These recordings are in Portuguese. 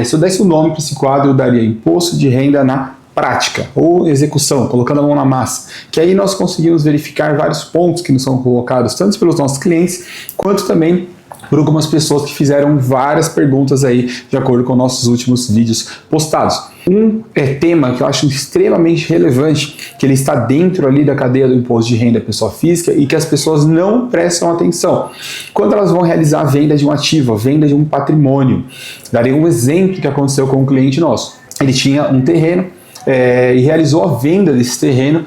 Se eu desse o nome para esse quadro, eu daria Imposto de Renda na Prática, ou execução, colocando a mão na massa, que aí nós conseguimos verificar vários pontos que nos são colocados, tanto pelos nossos clientes, quanto também por algumas pessoas que fizeram várias perguntas aí, de acordo com nossos últimos vídeos postados. Um tema que eu acho extremamente relevante, que ele está dentro ali da cadeia do imposto de renda pessoa física e que as pessoas não prestam atenção. Quando elas vão realizar a venda de um ativo, a venda de um patrimônio, darei um exemplo que aconteceu com um cliente nosso. Ele tinha um terreno e realizou a venda desse terreno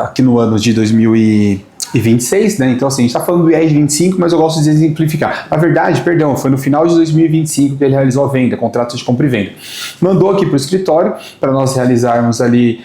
aqui no ano de 2026, né? Então assim, a gente está falando do IR 25, mas eu gosto de exemplificar. Na verdade, perdão, foi no final de 2025 que ele realizou a venda, contrato de compra e venda. Mandou aqui para o escritório para nós realizarmos ali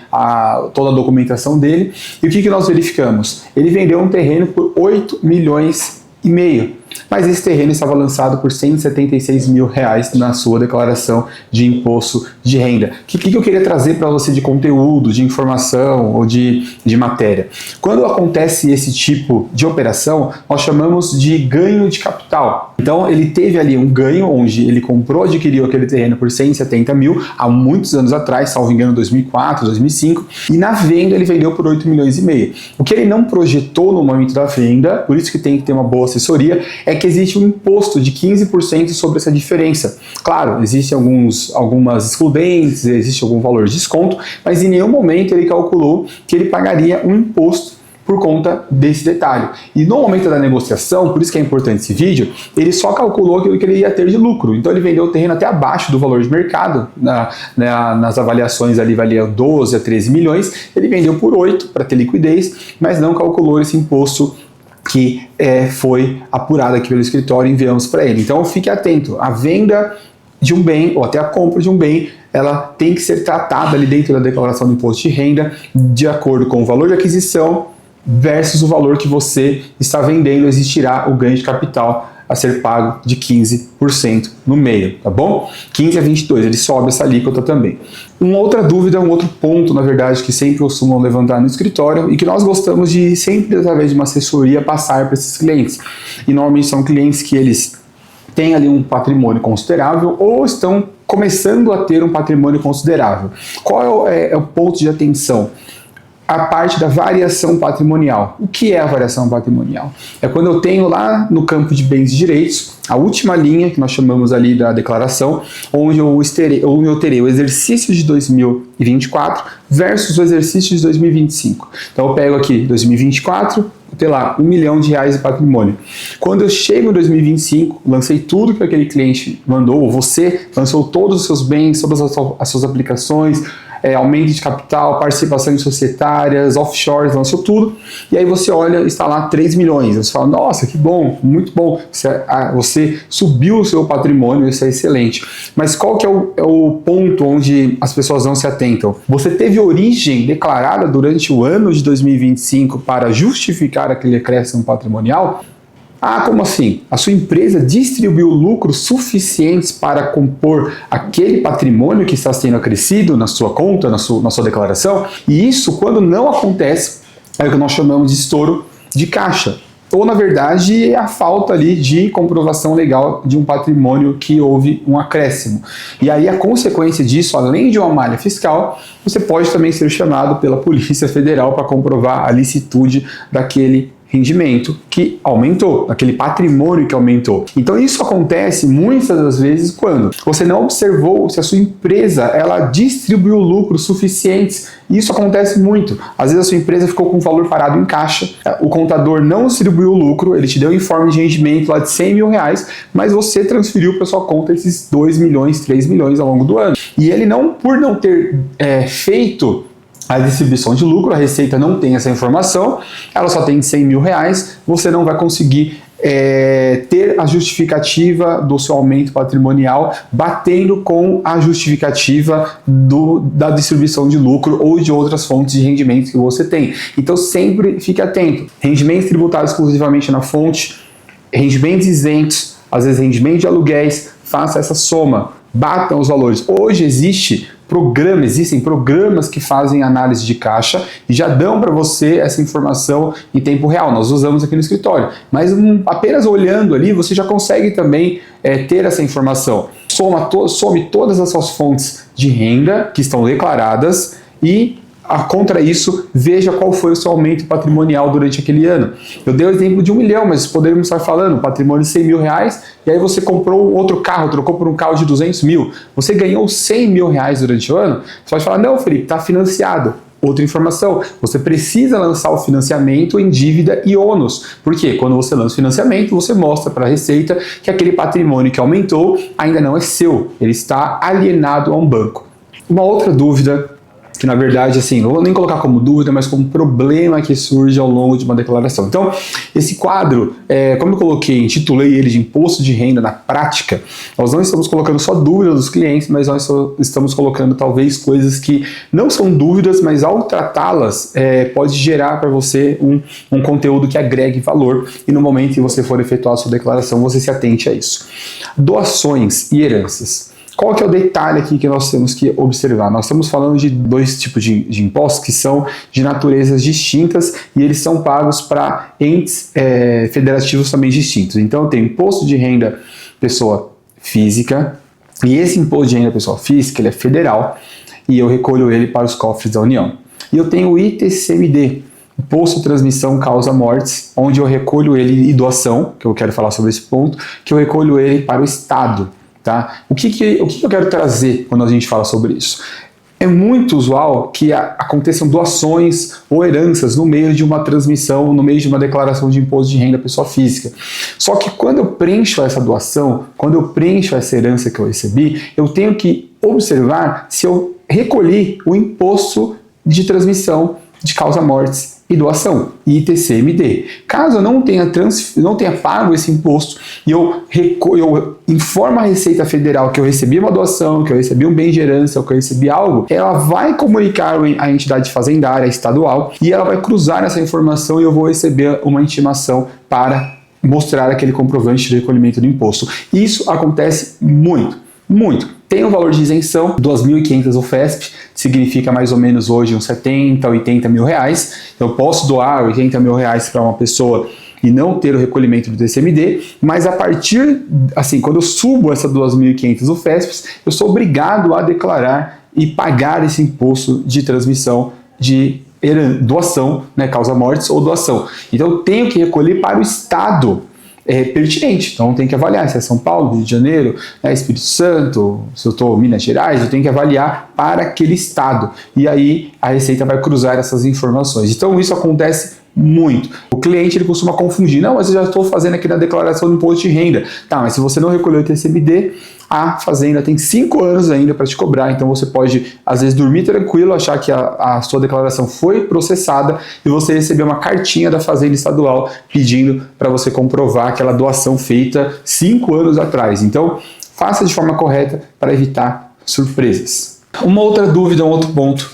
toda a documentação dele. E o que nós verificamos? Ele vendeu um terreno por 8 milhões e meio. Mas esse terreno estava lançado por R$176 mil na sua declaração de imposto de renda. O que eu queria trazer para você de conteúdo, de informação ou de matéria? Quando acontece esse tipo de operação, nós chamamos de ganho de capital. Então ele teve ali um ganho onde ele comprou, adquiriu aquele terreno por 170 mil há muitos anos atrás, salvo engano 2004, 2005, e na venda ele vendeu por 8 milhões e meio. O que ele não projetou no momento da venda, por isso que tem que ter uma boa assessoria, é que existe um imposto de 15% sobre essa diferença. Claro, existem algumas excludentes, existe algum valor de desconto, mas em nenhum momento ele calculou que ele pagaria um imposto por conta desse detalhe. E no momento da negociação, por isso que é importante esse vídeo, ele só calculou aquilo que ele ia ter de lucro. Então ele vendeu o terreno até abaixo do valor de mercado, nas avaliações ali valia 12 a 13 milhões, ele vendeu por 8 para ter liquidez, mas não calculou esse imposto que foi apurado aqui pelo escritório e enviamos para ele. Então fique atento, a venda de um bem ou até a compra de um bem, ela tem que ser tratada ali dentro da declaração do imposto de renda de acordo com o valor de aquisição versus o valor que você está vendendo. Existirá o ganho de capital a ser pago de 15% no meio, tá bom? 15 a 22, ele sobe essa alíquota também. Uma outra dúvida, um outro ponto, na verdade, que sempre costumam levantar no escritório e que nós gostamos de sempre, através de uma assessoria, passar para esses clientes. E normalmente são clientes que eles têm ali um patrimônio considerável ou estão começando a ter um patrimônio considerável. Qual é o ponto de atenção? A parte da variação patrimonial. O que é a variação patrimonial? É quando eu tenho lá no campo de bens e direitos, a última linha que nós chamamos ali da declaração, onde eu terei o exercício de 2024 versus o exercício de 2025. Então eu pego aqui 2024, vou ter lá R$1 milhão de patrimônio. Quando eu chego em 2025, lancei tudo que aquele cliente mandou, ou você lançou todos os seus bens, todas as suas aplicações, aumento de capital, participações societárias, offshores, lançou tudo, e aí você olha, está lá 3 milhões, você fala, nossa, que bom, muito bom, você subiu o seu patrimônio, isso é excelente. Mas qual que é o ponto onde as pessoas não se atentam? Você teve origem declarada durante o ano de 2025 para justificar aquele acréscimo patrimonial? Ah, como assim? A sua empresa distribuiu lucros suficientes para compor aquele patrimônio que está sendo acrescido na sua conta, na sua declaração? E isso, quando não acontece, é o que nós chamamos de estouro de caixa. Ou, na verdade, é a falta ali de comprovação legal de um patrimônio que houve um acréscimo. E aí a consequência disso, além de uma malha fiscal, você pode também ser chamado pela Polícia Federal para comprovar a licitude daquele rendimento que aumentou, aquele patrimônio que aumentou. Então isso acontece muitas das vezes quando você não observou se a sua empresa ela distribuiu lucros suficientes. Isso acontece muito. Às vezes a sua empresa ficou com um valor parado em caixa, o contador não distribuiu o lucro, ele te deu um informe de rendimento lá de R$100 mil, mas você transferiu para sua conta esses 2 milhões, 3 milhões ao longo do ano. E ele por não ter feito a distribuição de lucro, a Receita não tem essa informação, ela só tem R$100 mil, você não vai conseguir ter a justificativa do seu aumento patrimonial batendo com a justificativa da distribuição de lucro ou de outras fontes de rendimentos que você tem. Então sempre fique atento. Rendimentos tributados exclusivamente na fonte, rendimentos isentos, às vezes rendimento de aluguéis, faça essa soma, batam os valores. Hoje existe existem programas que fazem análise de caixa e já dão para você essa informação em tempo real. Nós usamos aqui no escritório, mas apenas olhando ali você já consegue também ter essa informação. Some todas as suas fontes de renda que estão declaradas e contra isso, veja qual foi o seu aumento patrimonial durante aquele ano. Eu dei o exemplo de 1 milhão, mas poderíamos estar falando patrimônio de 100 mil reais, e aí você comprou outro carro, trocou por um carro de 200 mil. Você ganhou 100 mil reais durante o ano? Você pode falar, não, Felipe, está financiado. Outra informação, você precisa lançar o financiamento em dívida e ônus. Por quê? Quando você lança o financiamento, você mostra para a Receita que aquele patrimônio que aumentou ainda não é seu, ele está alienado a um banco. Uma outra dúvida, que na verdade, assim, não vou nem colocar como dúvida, mas como problema que surge ao longo de uma declaração. Então, esse quadro, como eu coloquei, intitulei ele de Imposto de Renda na Prática, nós não estamos colocando só dúvidas dos clientes, mas nós estamos colocando talvez coisas que não são dúvidas, mas ao tratá-las, pode gerar para você um conteúdo que agregue valor e no momento que você for efetuar a sua declaração, você se atente a isso. Doações e heranças. Qual que é o detalhe aqui que nós temos que observar? Nós estamos falando de dois tipos de impostos que são de naturezas distintas e eles são pagos para entes federativos também distintos. Então, eu tenho imposto de renda pessoa física e esse imposto de renda pessoa física ele é federal e eu recolho ele para os cofres da União. E eu tenho o ITCMD, Imposto de Transmissão Causa Mortes, onde eu recolho ele e doação, que eu quero falar sobre esse ponto, que eu recolho ele para o Estado. Tá? O que eu quero trazer quando a gente fala sobre isso? É muito usual que aconteçam doações ou heranças no meio de uma transmissão, no meio de uma declaração de imposto de renda pessoa física. Só que quando eu preencho essa doação, quando eu preencho essa herança que eu recebi, eu tenho que observar se eu recolhi o imposto de transmissão de causa-mortes e doação, ITCMD. Caso eu não tenha pago esse imposto e eu informo a Receita Federal que eu recebi uma doação, que eu recebi um bem de herança, ou que eu recebi algo, ela vai comunicar a entidade fazendária estadual e ela vai cruzar essa informação e eu vou receber uma intimação para mostrar aquele comprovante de recolhimento do imposto. Isso acontece muito, muito. Tem um valor de isenção, 2.500 UFESP, significa mais ou menos hoje uns 70, 80 mil reais. Eu posso doar 80 mil reais para uma pessoa e não ter o recolhimento do TCMD, mas a partir, assim, quando eu subo essa 2.500 UFESPs, eu sou obrigado a declarar e pagar esse imposto de transmissão de doação, né, causa-mortes ou doação. Então eu tenho que recolher para o Estado pertinente, então tem que avaliar se é São Paulo, Rio de Janeiro, Espírito Santo, se eu estou em Minas Gerais, eu tenho que avaliar para aquele estado, e aí a Receita vai cruzar essas informações. Então isso acontece muito. O cliente ele costuma confundir, não, mas eu já estou fazendo aqui na declaração do imposto de renda. Tá, mas se você não recolheu o TCMD, a fazenda tem 5 anos ainda para te cobrar, então você pode às vezes dormir tranquilo, achar que a sua declaração foi processada e você receber uma cartinha da fazenda estadual pedindo para você comprovar aquela doação feita 5 anos atrás. Então faça de forma correta para evitar surpresas. Uma outra dúvida, um outro ponto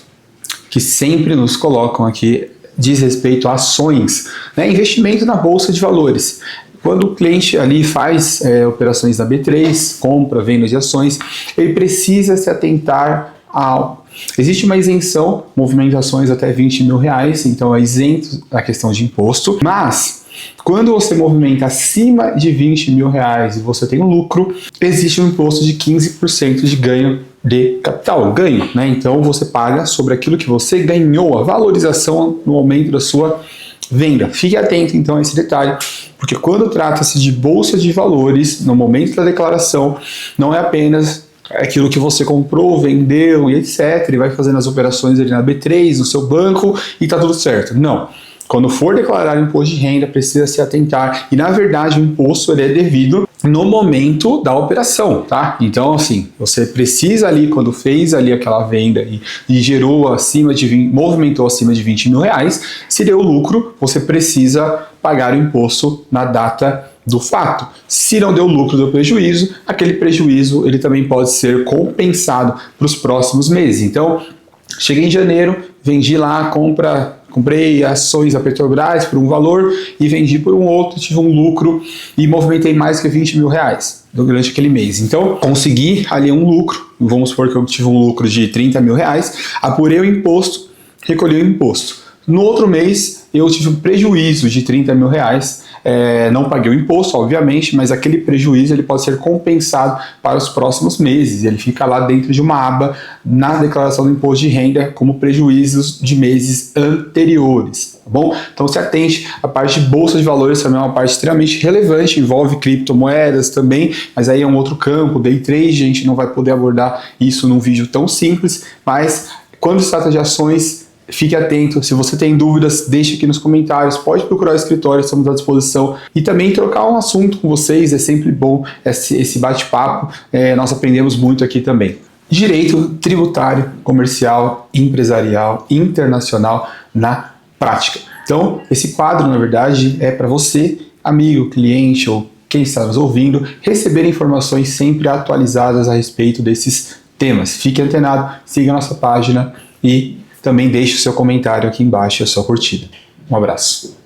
que sempre nos colocam aqui diz respeito a ações, né? Investimento na bolsa de valores. Quando o cliente ali faz operações na B3, compra, venda de ações, ele precisa se atentar a algo. Existe uma isenção, movimentações até 20 mil reais, então é isento da questão de imposto, mas quando você movimenta acima de 20 mil reais e você tem um lucro, existe um imposto de 15% de ganho de capital, ganho, né? Então você paga sobre aquilo que você ganhou, a valorização no aumento da sua venda. Fique atento então a esse detalhe, porque quando trata-se de bolsa de valores, no momento da declaração, não é apenas aquilo que você comprou, vendeu e etc. E vai fazendo as operações ali na B3, no seu banco e tá tudo certo. Não. Quando for declarar o imposto de renda, precisa se atentar. E, na verdade, o imposto ele é devido no momento da operação, tá? Então, assim, você precisa ali, quando fez ali aquela venda e gerou acima de 20, movimentou acima de 20 mil reais, se deu lucro, você precisa pagar o imposto na data do fato. Se não deu lucro, deu prejuízo, aquele prejuízo ele também pode ser compensado para os próximos meses. Então, cheguei em janeiro, vendi lá, comprei ações da Petrobras por um valor e vendi por um outro, tive um lucro e movimentei mais que 20 mil reais. durante aquele mês. Então, consegui ali um lucro, vamos supor que eu tive um lucro de 30 mil reais, apurei o imposto, recolhi o imposto. No outro mês, eu tive um prejuízo de 30 mil reais, não paguei o imposto, obviamente, mas aquele prejuízo ele pode ser compensado para os próximos meses. Ele fica lá dentro de uma aba na declaração do imposto de renda como prejuízos de meses anteriores, tá bom? Então se atente, a parte de bolsa de valores também é uma parte extremamente relevante, envolve criptomoedas também, mas aí é um outro campo, day trade, a gente não vai poder abordar isso num vídeo tão simples, mas quando se trata de ações, fique atento, se você tem dúvidas, deixe aqui nos comentários, pode procurar o escritório, estamos à disposição, e também trocar um assunto com vocês, é sempre bom esse bate-papo, nós aprendemos muito aqui também. Direito tributário, comercial, empresarial, internacional na prática. Então, esse quadro, na verdade, é para você, amigo, cliente ou quem está nos ouvindo, receber informações sempre atualizadas a respeito desses temas. Fique antenado, siga a nossa página e também deixe o seu comentário aqui embaixo e a sua curtida. Um abraço.